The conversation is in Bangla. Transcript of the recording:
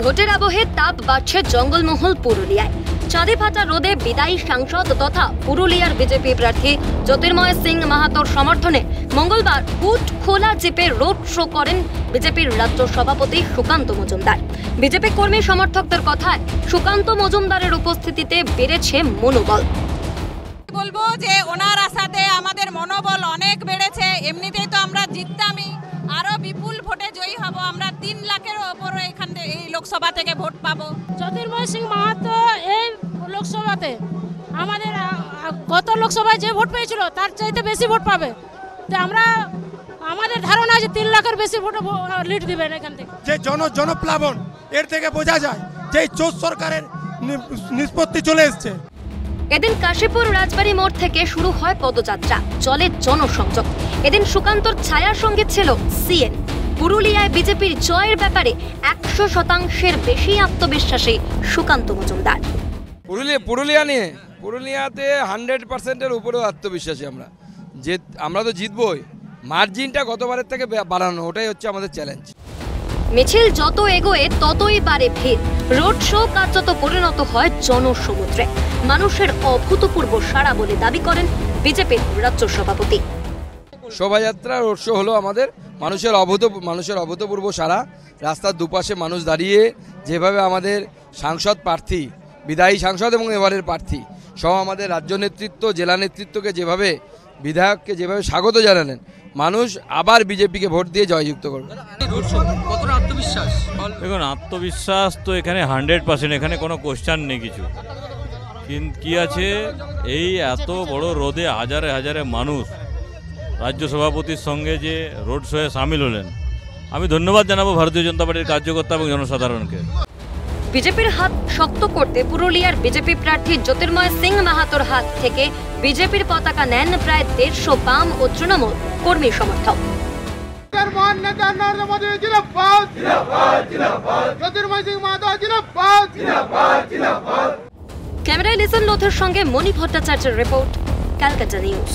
ভোটের আবহে তাপ বাড়ছে জঙ্গলমহল পুরুলিয়ায়। চাঁদে ফাটা রোদে বিদায়ী সাংসদ তথা পুরুলিয়ার বিজেপি প্রার্থী জ্যোতির্ময় সিং মাহাতোর সমর্থনে মঙ্গলবার হুড খোলা জিপে রোড শো করেন বিজেপির রাজ্য সভাপতি সুকান্ত মজুমদার। বিজেপি কর্মী সমর্থকদের কথায় সুকান্ত মজুমদারের উপস্থিতিতে বেড়েছে মনোবল। বলবো যে ওনার আশাতে আমাদের মনোবল অনেক বেড়েছে। এমনিতেই তো আমরা জিততামই, আরো বিপুল ভোটে জয়ী হব। আমরা 3 লাখের ওপরে এখান থেকে এই লোকসভা থেকে ভোট পাবো। জ্যোতির্ময় সিং মাহাতো এই লোকসভাতে আমাদের গত লোকসভায় যে ভোট পেয়েছিল তার চাইতে বেশি ভোট পাবে। তো আমরা আমাদের ধারণা আছে 3 লাখের বেশি ভোট লিড দিবেন এখান থেকে। যে জনপ্লাবন এর থেকে বোঝা যায় যে চোর সরকারের নিষ্পত্তি চলে এসছে। এদিন কাশীপুর রাজবাড়ী মোড় থেকে শুরু হয় পদযাত্রা, চলে জনসংযোগ। এদিন সুকান্তর ছায়া সঙ্গে ছিল সিএন। পুরুলিয়ায় বিজেপির জয়ের ব্যাপারে 100% বেশি আত্মবিশ্বাসী সুকান্ত মজুমদার। পুরুলিয়াতে 100%-এর উপরেও আত্মবিশ্বাসী আমরা তো জিতবই। মার্জিনটা গতবারের থেকে বাড়ানো, ওটাই হচ্ছে আমাদের চ্যালেঞ্জ। মিছিল যত এগোয় ততই বাড়ে ভিড়। রোড শো কার্যত পরিণত হয় জনসমুদ্রে। মানুষের অভূতপূর্ব সাড়া বলে দাবি করেন বিজেপির রাজ্য সভাপতি। শোভাযাত্রা রোড শো হলো আমাদের মানুষের অভূতপূর্ব সাড়া। রাস্তার দুপাশে মানুষ দাঁড়িয়ে যেভাবে আমাদের সাংসদ প্রার্থী, বিদায়ী সাংসদ এবং এবারের প্রার্থী সহ আমাদের রাজ্য নেতৃত্ব, জেলা নেতৃত্বকে যেভাবে, বিধায়ককে যেভাবে স্বাগত জানালেন, মানুষ আবার বিজেপিকে ভোট দিয়ে জয়যুক্ত করবে। দেখুন, আত্মবিশ্বাস তো এখানে 100%, এখানে কোনো কোশ্চেন নেই কিছু। কি আছে, এই এত বড় রোদে হাজারে হাজারে মানুষ রাজ্য সভাপতির সঙ্গে যে রোড শোয়ে সামিল হলেন, আমি ধন্যবাদ জানাবো ভারতীয় জনতা পার্টির কার্যকর্তা এবং জনসাধারণকে। বিজেপির হাত শক্ত করতে পুরুলিয়ার বিজেপি প্রার্থী জ্যোতির্ময় সিং মাহাতোর হাত থেকে বিজেপির পতাকা নেন প্রায় 150 বাম ও তৃণমূল কর্মী সমর্থক। ক্যামেরায় লিসন লোথের সঙ্গে মণি ভট্টাচার্যের রিপোর্ট, ক্যালকাটা নিউজ।